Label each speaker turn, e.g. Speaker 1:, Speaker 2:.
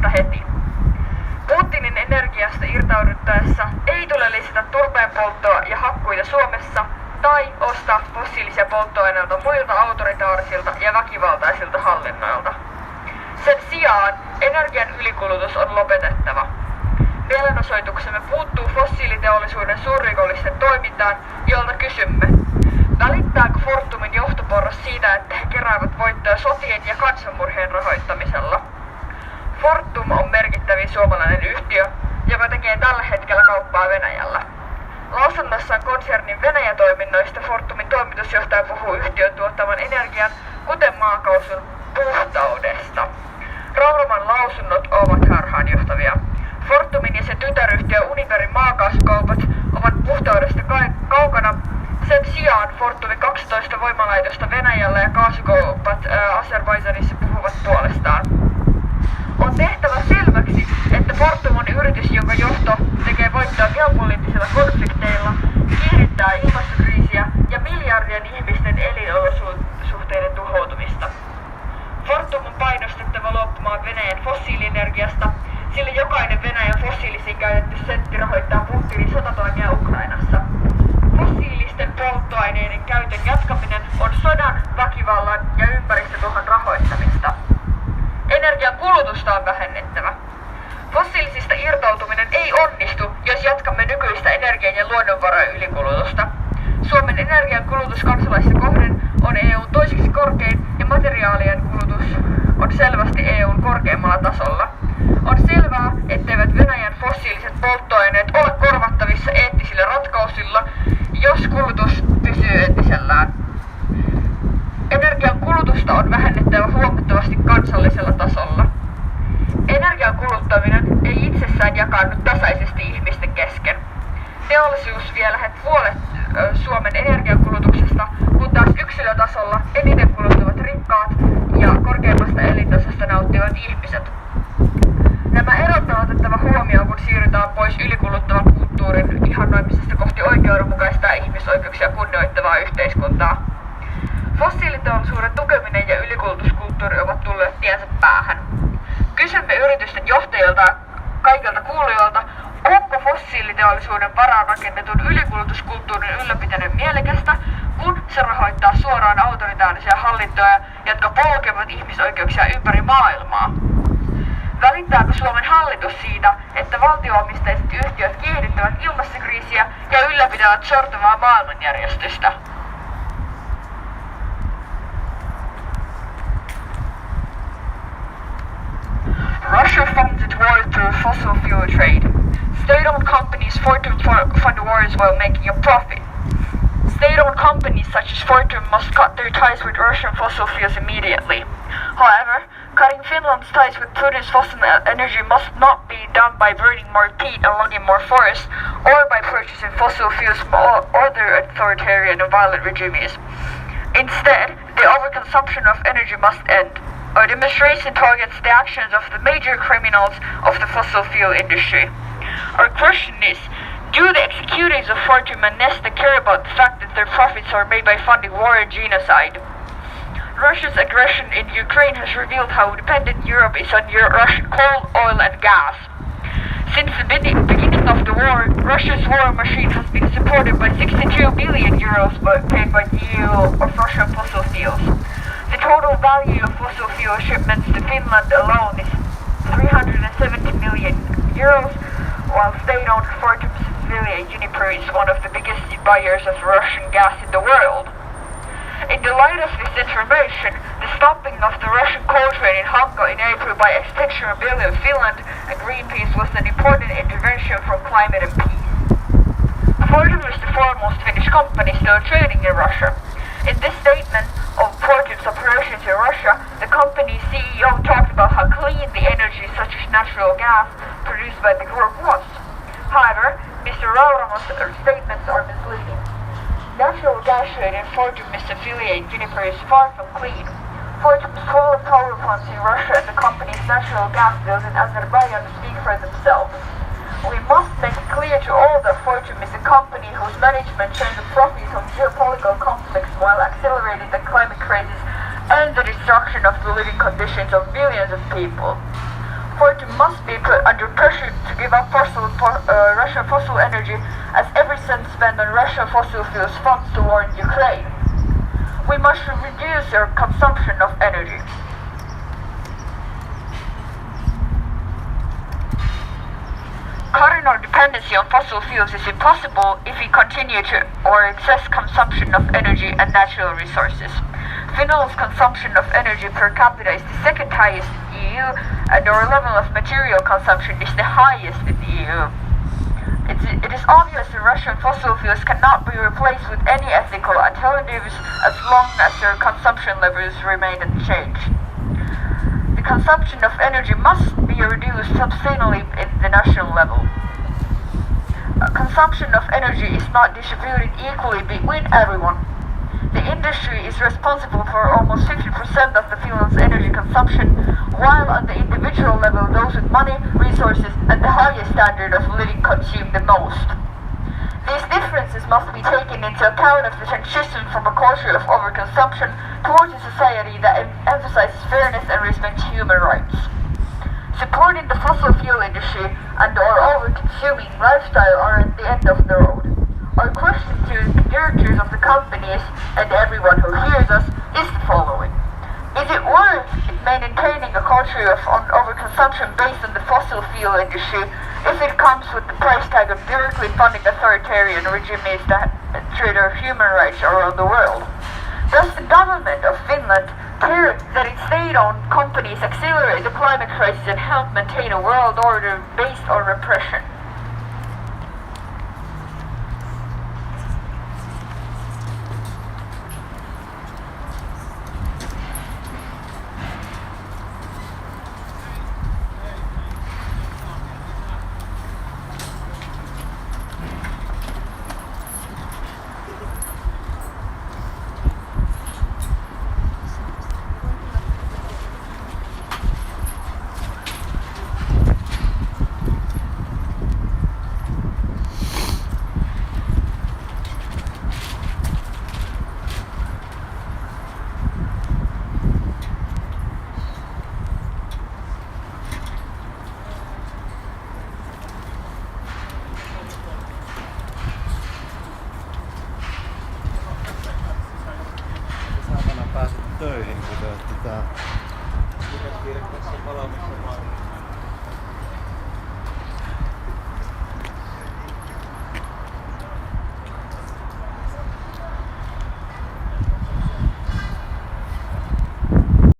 Speaker 1: vasta heti. Putinin energiasta irtauduttaessa ei tule lisätä turpeen polttoa ja hakkuita Suomessa tai ostaa fossiilisia polttoaineita muilta autoritaarisilta ja väkivaltaisilta hallinnoilta. Sen sijaan energian ylikulutus on lopetettava. Mielenosoituksemme puuttuu fossiiliteollisuuden suurrikollisten toimintaan, jolta kysymme, välittääkö Fortumin johtoporras siitä, että he keräävät voittoja sotien ja kansanmurhien rahoittamisella? Fortum on merkittävin suomalainen yhtiö, joka tekee tällä hetkellä kauppaa Venäjällä. Lausunnossaan konsernin Venäjä-toiminnoista Fortumin toimitusjohtaja puhuu yhtiön tuottaman energian, kuten maakaasun, puhtaudesta. Rauraman lausunnot ovat harhaanjohtavia. Fortumin ja sen tytäryhtiö Uniperin maakaasukaupat ovat puhtaudesta kaukana. Sen sijaan Fortumin 12 voimalaitosta Venäjällä ja kaasukaupat Azerbaidžanissa puhuvat puolestaan. On tehtävä selväksi, että Fortum on yritys, jonka johto tekee voittoa geopoliittisilla konflikteilla, kiihdyttää ilmastokriisiä ja miljardien ihmisten elinolosuhteiden tuhoutumista. Fortum on painostettava luopumaan Venäjän fossiilienergiasta, sillä jokainen Venäjän fossiilisiin käytetty sentti rahoittaa Putinin sotatoimia Ukrainassa. Fossiilisten polttoaineiden käytön jatkaminen on sodan, väkivallan ja ympäristötuhon rahoittamista. Energian kulutusta on vähennettävä. Fossiilisista irtautuminen ei onnistu, jos jatkamme nykyistä energian ja luonnonvarojen ylikulutusta. Suomen energian kulutus kansalaista kohden on EU:n toiseksi korkein ja materiaalien kulutus on selvästi EU:n korkeimmalla tasolla. On selvää, etteivät Venäjän fossiiliset polttoaineet ole korvattavissa eettisillä ratkaisuilla, jos kulutus pysyy entisellään. Energian kulutusta on vähennettävä huomattavasti kansallisella tasolla. Energian kuluttaminen ei itsessään jakaannu tasaisesti ihmisten kesken. Teollisuus vie lähes puolet Suomen energiankulutuksesta, kun taas yksilötasolla eniten kuluttavat rikkaat ja korkeimmasta elintasosta nauttivat ihmiset. Nämä erot on otettava huomioon, kun siirrytään pois ylikuluttavan kulttuurin ihannoimisesta kohti oikeudenmukaista ja ihmisoikeuksia kunnioittavaa yhteiskuntaa. Fossiiliteollisuuden tukeminen ja ylikulutuskulttuuri ovat tulleet tiensä päähän. Kysymme yritysten johtajilta ja kaikilta kuulijoilta, onko fossiiliteollisuuden varaan rakennetun ylikulutuskulttuurin ylläpitänyt mielekästä, kun se rahoittaa suoraan autoritaarisia hallintoja, jotka polkevat ihmisoikeuksia ympäri maailmaa. Välittääkö Suomen hallitus siitä, että valtionomisteiset yhtiöt kiihdyttävät ilmastokriisiä ja ylläpitävät sortavaa maailmanjärjestystä? Russia funds its war through fossil fuel trade. State-owned companies Fortum fund wars while making a profit. State-owned companies such as Fortum must cut their ties with Russian fossil fuels immediately. However, cutting Finland's ties with Putin's fossil energy must not be done by burning more peat and logging more forests, or by purchasing fossil fuels from other authoritarian and violent regimes. Instead, the overconsumption of energy must end. Our demonstration targets the actions of the major criminals of the fossil fuel industry. Our question is, do the executives of Fortum and Neste care about the fact that their profits are made by funding war and genocide? Russia's aggression in Ukraine has revealed how dependent Europe is on Russian coal, oil and gas. Since the beginning of the war, Russia's war machine has been supported by 62 billion euros paid by the EU of Russian fossil fuels. The total value of fossil fuel shipments to Finland alone is 370 million euros, while state-owned Fortum's affiliate Uniper is one of the biggest buyers of Russian gas in the world. In the light of this information, the stopping of the Russian coal trade in Hungary in April by Extinction Rebellion Finland and Greenpeace was an important intervention for climate and peace. Fortum is the foremost Finnish company still trading in Russia. In this statement of Fortum's operations in Russia, the company's CEO talked about how clean the energy such as natural gas produced by the group was. However, Mr. Rauramo's statements are misleading. Natural gas trade in Fortum's affiliate Uniper is far from clean. Fortum's solar power plants in Russia and the company's natural gas fields in Azerbaijan speak for themselves. We must make it clear to all that Fortum is a company whose management turns the profits on geopolitical conflicts while accelerating the climate crisis and the destruction of the living conditions of millions of people. Fortum must be put under pressure to give up Russian fossil energy, as every cent spent on Russian fossil fuels funds the war in Ukraine. We must reduce our consumption of energy. Cutting our dependency on fossil fuels is impossible if we continue to our excess consumption of energy and natural resources. Finland's consumption of energy per capita is the second highest in the EU, and our level of material consumption is the highest in the EU. It is obvious that Russian fossil fuels cannot be replaced with any ethical alternatives as long as their consumption levels remain unchanged. The consumption of energy must be reduced substantially at the national level. Consumption of energy is not distributed equally between everyone. The industry is responsible for almost 50% of the Finland's energy consumption, while on the individual level those with money, resources and the highest standard of living consume the most. These differences must be taken into account as the transition from a culture of overconsumption towards a society that emphasizes fairness and respects human rights. Supporting the fossil fuel industry and our over-consuming lifestyle are at the end of the road. Our question to the directors of the companies and everyone who hears us is the following. Is it worth maintaining a culture of overconsumption based on the fossil fuel industry if it comes with the price tag of directly funding authoritarian regimes that treat our human rights around the world? Does the government of Finland care that its state-owned companies accelerate the climate crisis and help maintain a world order based on repression?
Speaker 2: Töihin, kun te olette täällä.